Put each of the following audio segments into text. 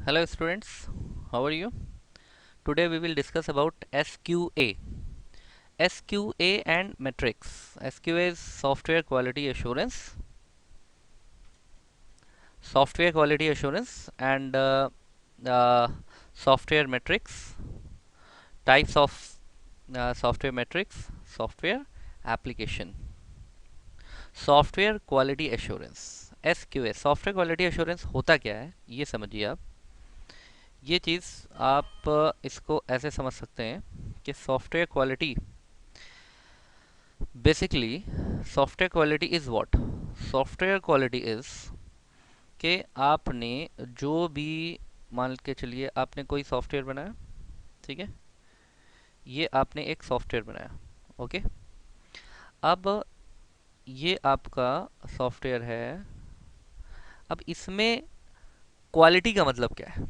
Hello students, how are you? Today we will discuss about SQA. SQA and metrics. SQA is software quality assurance. Software quality assurance and uh, software metrics. Types of software metrics. Software application. Software quality assurance SQA software quality assurance होता क्या है ये समझिए आप। ये चीज़ आप इसको ऐसे समझ सकते हैं कि software quality basically software quality is what. Software quality is कि आपने जो भी मान के चलिए आपने कोई सॉफ्टवेयर बनाया, ठीक है, ये आपने एक सॉफ्टवेयर बनाया, ओके। अब ये आपका सॉफ्टवेयर है। अब इसमें क्वालिटी का मतलब क्या है?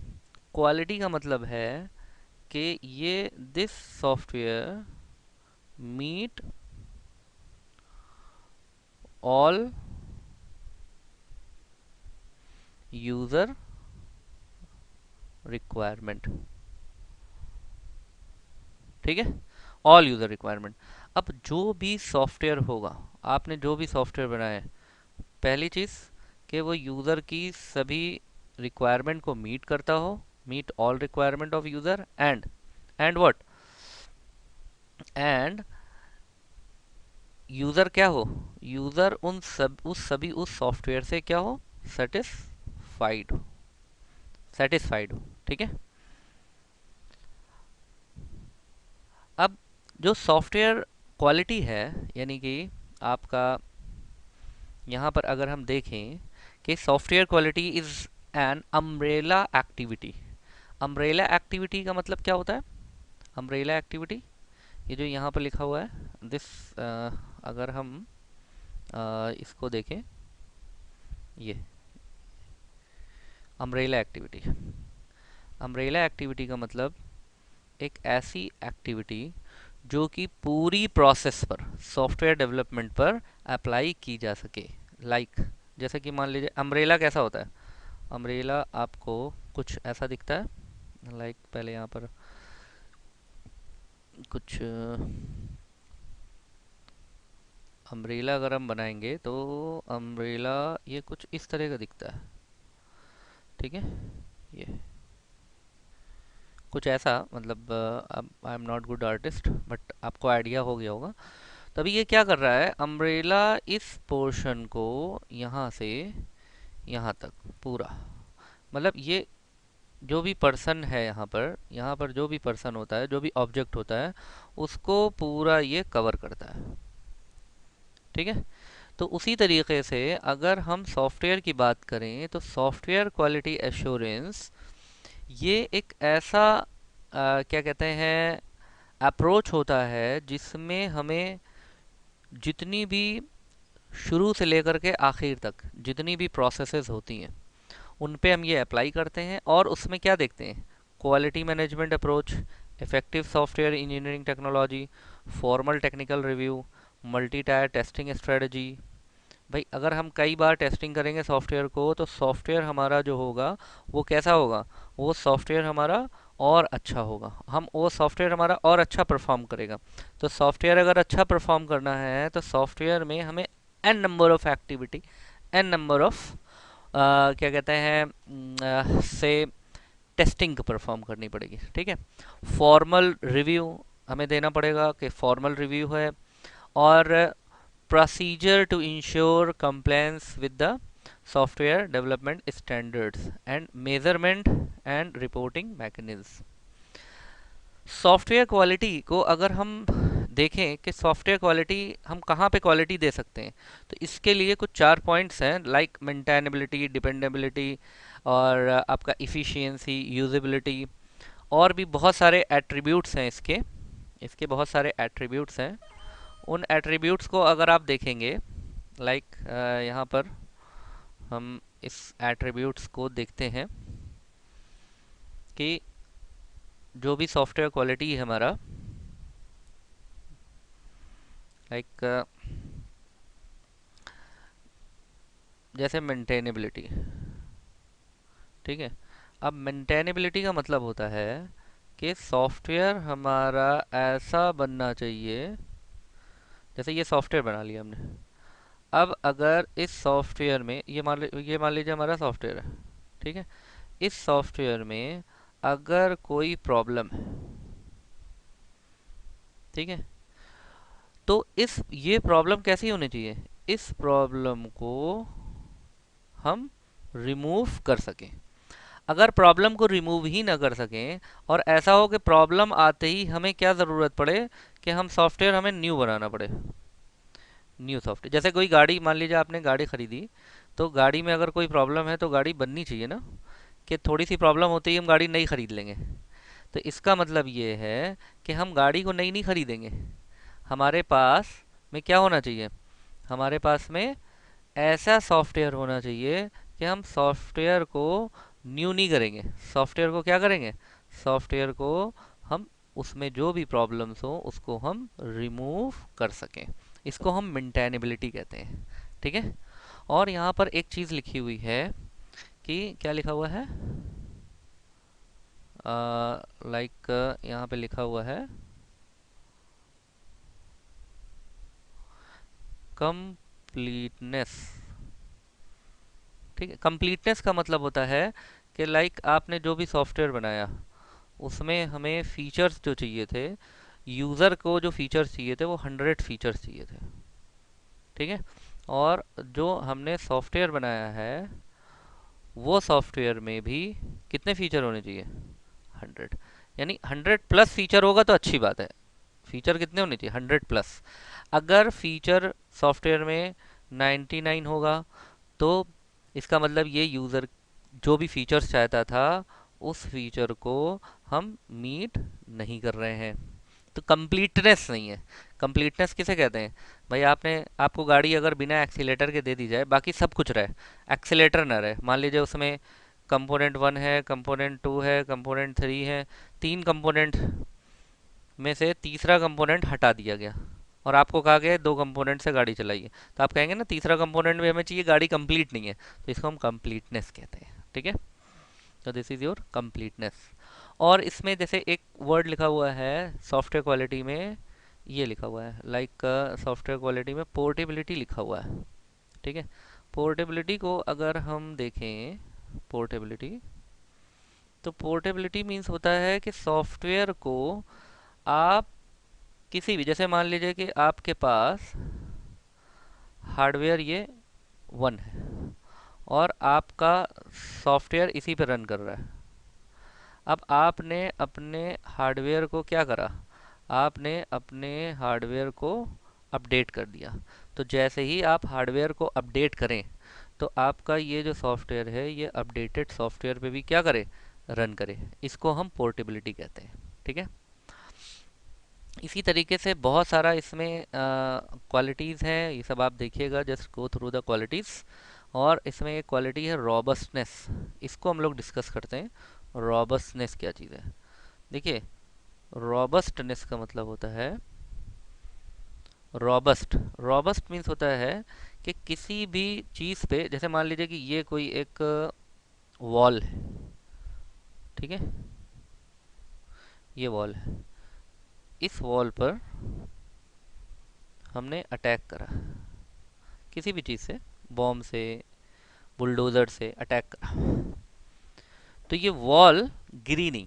क्वालिटी का मतलब है कि ये this software meet all user requirement, ठीक है, ऑल यूज़र रिक्वायरमेंट। अब जो भी सॉफ्टवेयर होगा, आपने जो भी सॉफ्टवेयर बनाया है, पहली चीज़ कि वो यूज़र की सभी रिक्वायरमेंट को मीट करता हो, meet all requirement of user and what, and user क्या हो, यूज़र उस सॉफ्टवेयर से क्या हो, सेटिस्फाइड हो, सेटिस्फाइड हो, ठीक है। अब जो सॉफ्टवेयर क्वालिटी है, यानी कि आपका यहाँ पर अगर हम देखें कि software quality is an umbrella activity. Umbrella activity का मतलब क्या होता है? अम्ब्रेला एक्टिविटी, ये जो यहाँ पर लिखा हुआ है दिस, अगर हम इसको देखें, ये अम्ब्रेला एक्टिविटी, अम्ब्रेला एक्टिविटी का मतलब एक ऐसी एक्टिविटी जो कि पूरी प्रोसेस पर, सॉफ्टवेयर डेवलपमेंट पर अप्लाई की जा सके। लाइक जैसे कि मान लीजिए अम्ब्रेला कैसा होता है? अम्ब्रेला आपको कुछ ऐसा दिखता है, लाइक पहले यहाँ पर कुछ अम्ब्रेला अगर हम बनाएंगे तो अम्ब्रेला ये कुछ इस तरह का दिखता है, ठीक है। ये कुछ ऐसा, मतलब I am not good artist but आपको आइडिया हो गया होगा। तभी ये क्या कर रहा है, अम्ब्रेला इस पोर्शन को यहाँ से यहाँ तक पूरा, मतलब ये जो भी पर्सन है यहाँ पर जो भी पर्सन होता है, जो भी ऑब्जेक्ट होता है, उसको पूरा ये कवर करता है, ठीक है। तो उसी तरीके से अगर हम सॉफ्टवेयर की बात करें तो सॉफ्टवेयर क्वालिटी एश्योरेंस ये एक ऐसा क्या कहते हैं अप्रोच होता है जिसमें हमें जितनी भी शुरू से लेकर के आखिर तक जितनी भी प्रोसेसेस होती हैं उन पे हम ये अप्लाई करते हैं और उसमें क्या देखते हैं, quality management approach, effective software engineering technology, formal technical review, multi tier testing strategy. भाई अगर हम कई बार टेस्टिंग करेंगे सॉफ्टवेयर को तो सॉफ्टवेयर हमारा जो होगा वो कैसा होगा, वो सॉफ्टवेयर हमारा और अच्छा होगा, हम वो सॉफ्टवेयर हमारा और अच्छा परफॉर्म करेगा। तो सॉफ्टवेयर अगर अच्छा परफॉर्म करना है तो सॉफ्टवेयर में हमें N number of activity, N number of क्या कहते हैं से टेस्टिंग परफॉर्म करनी पड़ेगी, ठीक है। फॉर्मल रिव्यू हमें देना पड़ेगा कि फॉर्मल रिव्यू है, और procedure to ensure compliance with the software development standards and measurement and reporting mechanism। Software quality को अगर हम देखें कि सॉफ्टवेयर क्वालिटी हम कहाँ पे क्वालिटी दे सकते हैं, तो इसके लिए कुछ 4 पॉइंट्स हैं, लाइक मेंटेनेबिलिटी, डिपेंडेबिलिटी, और आपका इफ़िशियंसी, यूजेबिलिटी, और भी बहुत सारे एट्रीब्यूट्स हैं इसके, इसके बहुत सारे एट्रीब्यूट्स हैं। उन एट्रीब्यूट्स को अगर आप देखेंगे, लाइक यहाँ पर हम इस एट्रीब्यूट्स को देखते हैं कि जो भी सॉफ्टवेयर क्वालिटी है हमारा, लाइक जैसे मेंटेनेबिलिटी, ठीक है। अब मेंटेनेबिलिटी का मतलब होता है कि सॉफ्टवेयर हमारा ऐसा बनना चाहिए, जैसे ये सॉफ्टवेयर बना लिया हमने। अब अगर इस सॉफ्टवेयर में ये मान लीजिए हमारा सॉफ्टवेयर है, ठीक है। इस सॉफ्टवेयर में अगर कोई प्रॉब्लम है, ठीक है, तो इस ये प्रॉब्लम कैसी होनी चाहिए, इस प्रॉब्लम को हम रिमूव कर सकें। अगर प्रॉब्लम को रिमूव ही ना कर सकें और ऐसा हो कि प्रॉब्लम आते ही हमें क्या ज़रूरत पड़े कि हम सॉफ्टवेयर हमें न्यू बनाना पड़े, न्यू सॉफ्टवेयर। जैसे कोई गाड़ी, मान लीजिए आपने गाड़ी खरीदी, तो गाड़ी में अगर कोई प्रॉब्लम है तो गाड़ी बननी चाहिए ना, कि थोड़ी सी प्रॉब्लम होते ही हम गाड़ी नई खरीद लेंगे। तो इसका मतलब ये है कि हम गाड़ी को नई नहीं खरीदेंगे, हमारे पास में क्या होना चाहिए, हमारे पास में ऐसा सॉफ्टवेयर होना चाहिए कि हम सॉफ्टवेयर को न्यू नहीं करेंगे। सॉफ्टवेयर को क्या करेंगे, सॉफ्टवेयर को हम उसमें जो भी प्रॉब्लम्स हो उसको हम रिमूव कर सकें। इसको हम मेंटेनेबिलिटी कहते हैं, ठीक है। और यहाँ पर एक चीज़ लिखी हुई है कि क्या लिखा हुआ है, लाइक यहाँ पे लिखा हुआ है कंप्लीटनेस, ठीक है। कंप्लीटनेस का मतलब होता है कि लाइक आपने जो भी सॉफ्टवेयर बनाया उसमें हमें फीचर्स जो चाहिए थे, यूज़र को जो फीचर्स चाहिए थे वो 100 फीचर्स चाहिए थे, ठीक है। और जो हमने सॉफ्टवेयर बनाया है वो सॉफ्टवेयर में भी कितने फीचर होने चाहिए, 100। यानी 100+ फीचर होगा तो अच्छी बात है। फीचर कितने होने चाहिए, 100+। अगर फीचर सॉफ्टवेयर में 99 होगा तो इसका मतलब ये यूज़र जो भी फीचर्स चाहता था उस फीचर को हम मीट नहीं कर रहे हैं, तो कंप्लीटनेस नहीं है। कंप्लीटनेस किसे कहते हैं, भाई आपने, आपको गाड़ी अगर बिना एक्सीलेटर के दे दी जाए, बाकी सब कुछ रहे, एक्सीलेटर ना रहे, मान लीजिए उसमें कंपोनेंट 1 है, कंपोनेंट 2 है, कंपोनेंट 3 है, तीन कंपोनेंट में से तीसरा कंपोनेंट हटा दिया गया और आपको कहा गया दो कंपोनेंट से गाड़ी चलाइए, तो आप कहेंगे ना तीसरा कंपोनेंट भी हमें चाहिए, गाड़ी कंप्लीट नहीं है, तो इसको हम कंप्लीटनेस कहते हैं, ठीक है। तो दिस इज़ योर कंप्लीटनेस। और इसमें जैसे एक वर्ड लिखा हुआ है सॉफ्टवेयर क्वालिटी में, ये लिखा हुआ है लाइक सॉफ्टवेयर क्वालिटी में पोर्टेबिलिटी लिखा हुआ है, ठीक है। पोर्टेबिलिटी को अगर हम देखें, पोर्टेबिलिटी, तो पोर्टेबिलिटी मीन्स होता है कि सॉफ्टवेयर को आप किसी भी, जैसे मान लीजिए कि आपके पास हार्डवेयर ये 1 है और आपका सॉफ्टवेयर इसी पे रन कर रहा है। अब आपने अपने हार्डवेयर को क्या करा, आपने अपने हार्डवेयर को अपडेट कर दिया। तो जैसे ही आप हार्डवेयर को अपडेट करें तो आपका ये जो सॉफ्टवेयर है ये अपडेटेड सॉफ्टवेयर पे भी क्या करे, रन करे। इसको हम पोर्टेबिलिटी कहते हैं, ठीक है। इसी तरीके से बहुत सारा इसमें क्वालिटीज़ हैं, ये सब आप देखिएगा, just go through the qualities. और इसमें एक क्वालिटी है रॉबस्टनेस, इसको हम लोग डिस्कस करते हैं। रॉबस्टनेस क्या चीज़ है, देखिए, रॉबस्टनेस का मतलब होता है, रॉबस्ट, रॉबस्ट मीन्स होता है कि किसी भी चीज़ पे, जैसे मान लीजिए कि ये कोई एक वॉल है, ठीक है, ये वॉल है, इस वॉल पर हमने अटैक करा किसी भी चीज़ से, बॉम्ब से, बुलडोज़र से अटैक करा, तो ये वॉल गिरी नहीं,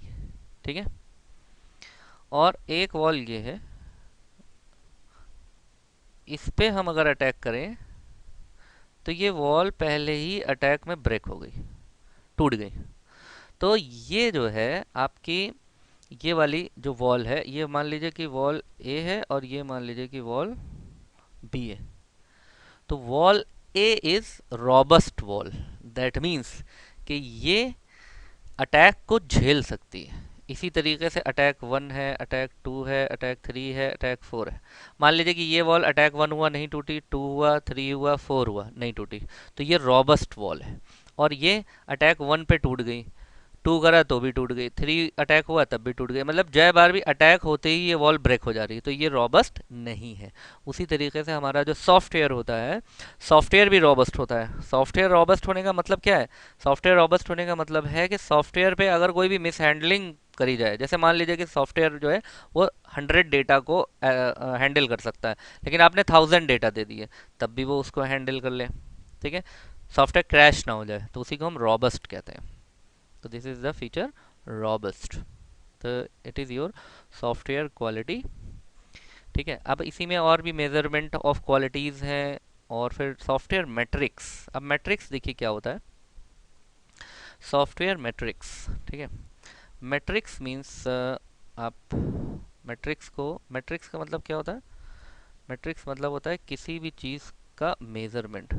ठीक है। और एक वॉल ये है, इस पे हम अगर अटैक करें तो ये वॉल पहले ही अटैक में ब्रेक हो गई, टूट गई। तो ये जो है आपकी, ये वाली जो वॉल है, ये मान लीजिए कि वॉल ए है और ये मान लीजिए कि वॉल बी है। तो wall A is robust wall, that means कि ये अटैक को झेल सकती है। इसी तरीके से अटैक 1 है, अटैक 2 है, अटैक 3 है, अटैक 4 है। मान लीजिए कि ये वॉल अटैक 1 हुआ नहीं टूटी, 2 हुआ, 3 हुआ, 4 हुआ नहीं टूटी, तो ये रॉबस्ट वॉल है। और ये अटैक 1 पे टूट गई, टू करा तो भी टूट गई, थ्री अटैक हुआ तब भी टूट गई, मतलब जय बार भी अटैक होते ही ये वॉल ब्रेक हो जा रही है, तो ये रॉबस्ट नहीं है। उसी तरीके से हमारा जो सॉफ्टवेयर होता है, सॉफ्टवेयर भी रॉबस्ट होता है। सॉफ्टवेयर रॉबस्ट होने का मतलब क्या है? सॉफ्टवेयर रॉबस्ट होने का मतलब है कि सॉफ्टवेयर पे अगर कोई भी मिस हैंडलिंग करी जाए, जैसे मान लीजिए कि सॉफ्टवेयर जो है वो 100 डेटा को हैंडल कर सकता है, लेकिन आपने 1000 डेटा दे दिए, तब भी वो उसको हैंडल कर ले, ठीक है, सॉफ्टवेयर क्रैश ना हो जाए, तो उसी को हम रॉबस्ट कहते हैं। तो this is the feature robust. तो it is your software quality. ठीक है, अब इसी में और भी मेजरमेंट ऑफ क्वालिटीज़ हैं, और फिर सॉफ्टवेयर मैट्रिक्स। अब मैट्रिक्स देखिए क्या होता है, सॉफ्टवेयर मैट्रिक्स। ठीक है, मैट्रिक्स मीन्स आप मैट्रिक्स को, मैट्रिक्स का मतलब क्या होता है? मैट्रिक्स मतलब होता है किसी भी चीज़ का मेजरमेंट।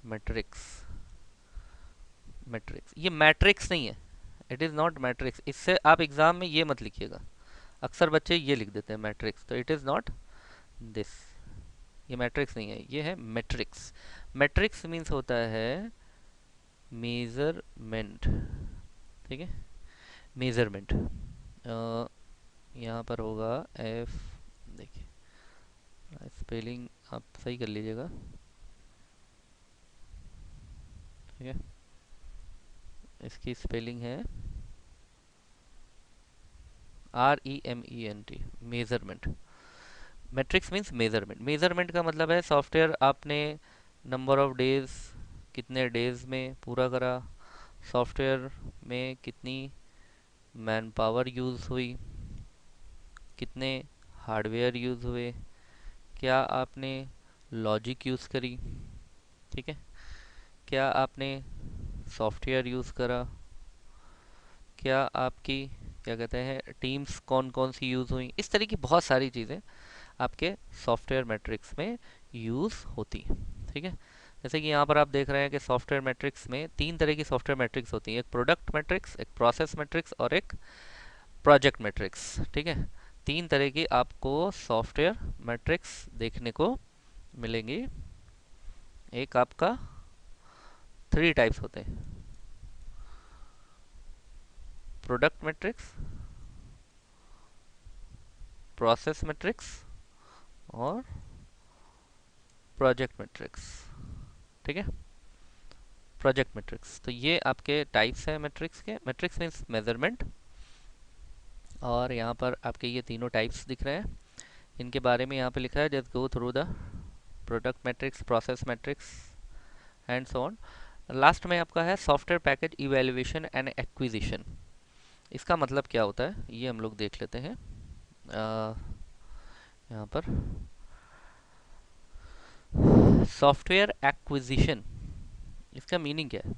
मैट्रिक्स, मैट्रिक्स ये मैट्रिक्स नहीं है, इट इज़ नॉट मैट्रिक्स। इससे आप एग्ज़ाम में ये मत लिखिएगा, अक्सर बच्चे ये लिख देते हैं मैट्रिक्स, तो इट इज़ नॉट दिस, ये मैट्रिक्स नहीं है, ये है मैट्रिक्स। मैट्रिक्स मीन्स होता है मेजरमेंट। ठीक है, मेजरमेंट। यहाँ पर होगा एफ, देखिए स्पेलिंग आप सही कर लीजिएगा। ठीक है, इसकी स्पेलिंग है REMENT, measurement. Matrix means measurement. Measurement का मतलब है सॉफ्टवेयर आपने नंबर ऑफ डेज, कितने डेज में पूरा करा, सॉफ्टवेयर में कितनी मैन पावर यूज़ हुई, कितने हार्डवेयर यूज़ हुए, क्या आपने लॉजिक यूज़ करी, ठीक है, क्या आपने सॉफ्टवेयर यूज़ करा, क्या आपकी क्या कहते हैं टीम्स कौन कौन सी यूज़ हुई, इस तरह की बहुत सारी चीज़ें आपके सॉफ्टवेयर मैट्रिक्स में यूज़ होती हैं। ठीक है, जैसे कि यहाँ पर आप देख रहे हैं कि सॉफ्टवेयर मैट्रिक्स में तीन तरह की सॉफ्टवेयर मैट्रिक्स होती हैं, एक प्रोडक्ट मैट्रिक्स, एक प्रोसेस मैट्रिक्स और एक प्रोजेक्ट मैट्रिक्स। ठीक है, तीन तरह की आपको सॉफ्टवेयर मैट्रिक्स देखने को मिलेंगी। एक आपका थ्री टाइप्स होते हैं, प्रोडक्ट मैट्रिक्स, प्रोसेस मैट्रिक्स और प्रोजेक्ट मैट्रिक्स। ठीक है, प्रोजेक्ट मैट्रिक्स, तो ये आपके टाइप्स हैं मैट्रिक्स के। मैट्रिक्स मीन्स मेजरमेंट, और यहाँ पर आपके ये तीनों टाइप्स दिख रहे हैं, इनके बारे में यहाँ पे लिखा है, just go through the product matrix, process matrix and so on. Last में आपका है software package evaluation and acquisition. इसका मतलब क्या होता है ये हम लोग देख लेते हैं। यहाँ पर सॉफ्टवेयर एक्विजिशन, इसका मीनिंग क्या है?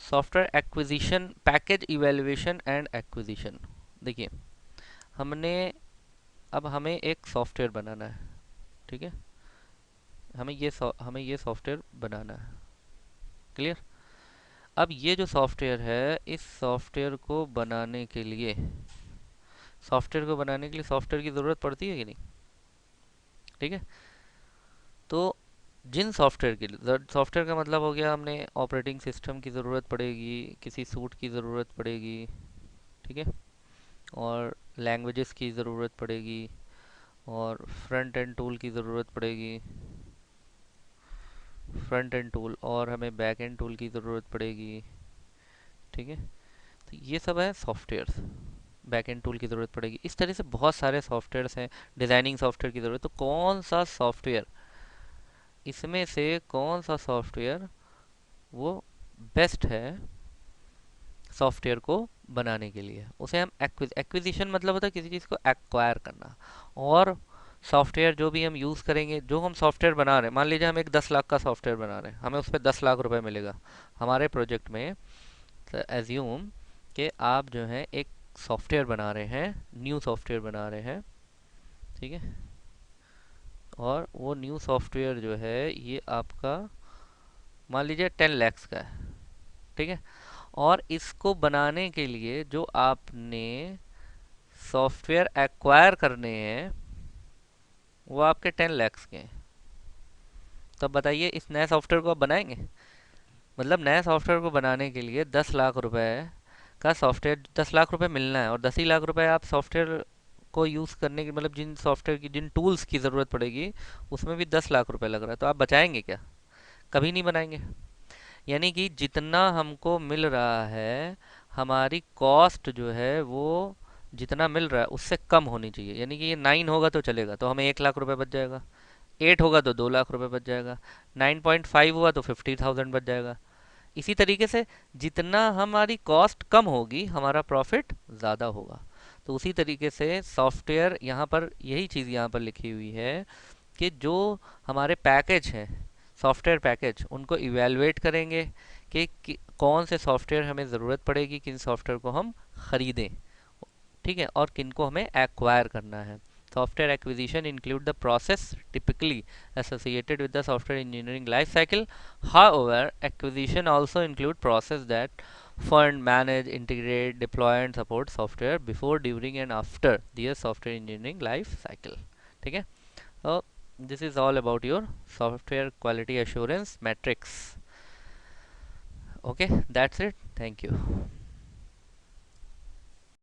Software acquisition, package evaluation and acquisition. देखिए, हमने, अब हमें एक सॉफ्टवेयर बनाना है, ठीक है, हमें ये सॉफ्टवेयर बनाना है, क्लियर। अब ये जो सॉफ्टवेयर है, इस सॉफ्टवेयर को बनाने के लिए, सॉफ्टवेयर को बनाने के लिए सॉफ्टवेयर की ज़रूरत पड़ती है कि नहीं? ठीक है, तो जिन सॉफ्टवेयर के लिए, सॉफ्टवेयर का मतलब हो गया, हमने ऑपरेटिंग सिस्टम की ज़रूरत पड़ेगी, किसी सूट की ज़रूरत पड़ेगी, ठीक है, और लैंग्वेजेस की ज़रूरत पड़ेगी, और फ्रंट एंड टूल की ज़रूरत पड़ेगी, फ्रंट एंड टूल, और हमें बैक एंड टूल की ज़रूरत पड़ेगी। ठीक है, तो ये सब है सॉफ्टवेयर्स, बैक एंड टूल की ज़रूरत पड़ेगी, इस तरह से बहुत सारे सॉफ्टवेयर्स हैं। डिज़ाइनिंग सॉफ्टवेयर की ज़रूरत, तो कौन सा सॉफ्टवेयर, इसमें से कौन सा सॉफ्टवेयर वो बेस्ट है सॉफ्टवेयर को बनाने के लिए, उसे हम एक्विजिशन मतलब होता है किसी चीज़ को एक्वायर करना। और सॉफ्टवेयर जो भी हम यूज़ करेंगे, जो हम सॉफ्टवेयर बना रहे हैं, मान लीजिए हम एक 10 लाख का सॉफ्टवेयर बना रहे हैं, हमें उस पर 10 लाख रुपए मिलेगा हमारे प्रोजेक्ट में। तो एज्यूम कि आप जो है एक सॉफ्टवेयर बना रहे हैं, न्यू सॉफ्टवेयर बना रहे हैं, ठीक है, और वो न्यू सॉफ्टवेयर जो है ये आपका मान लीजिए 10 lakhs का है, ठीक है, और इसको बनाने के लिए जो आपने सॉफ्टवेयर एक्वायर करने हैं वो आपके 10 lakhs के हैं। तो अब बताइए इस नए सॉफ्टवेयर को आप बनाएंगे? मतलब नए सॉफ्टवेयर को बनाने के लिए 10 लाख रुपए का सॉफ्टवेयर, 10 लाख रुपए मिलना है, और 10 ही लाख रुपए आप सॉफ्टवेयर को यूज़ करने की, मतलब जिन सॉफ्टवेयर की, जिन टूल्स की ज़रूरत पड़ेगी उसमें भी 10 लाख रुपए लग रहा है, तो आप बचाएंगे क्या? कभी नहीं बनाएंगे। यानी कि जितना हमको मिल रहा है, हमारी कॉस्ट जो है वो जितना मिल रहा है उससे कम होनी चाहिए। यानी कि ये 9 होगा तो चलेगा, तो हमें 1 लाख रुपए बच जाएगा। 8 होगा तो 2 लाख रुपए बच जाएगा। 9.5 हुआ तो 50,000 बच जाएगा। इसी तरीके से जितना हमारी कॉस्ट कम होगी, हमारा प्रॉफिट ज़्यादा होगा। तो उसी तरीके से सॉफ्टवेयर, यहाँ पर यही चीज़ यहाँ पर लिखी हुई है कि जो हमारे पैकेज हैं, सॉफ्टवेयर पैकेज, उनको इवेलुएट करेंगे कि कौन से सॉफ्टवेयर हमें ज़रूरत पड़ेगी, किन सॉफ्टवेयर को हम ख़रीदें, ठीक है, और किन को हमें एक्वायर करना है। Software acquisition include the process typically associated with the software engineering life cycle. However, acquisition also include process that fund, manage, integrate, deploy and support software before, during and after the software engineering life cycle. ठीक है? So this is all about your software quality assurance metrics. Okay, that's it. Thank you.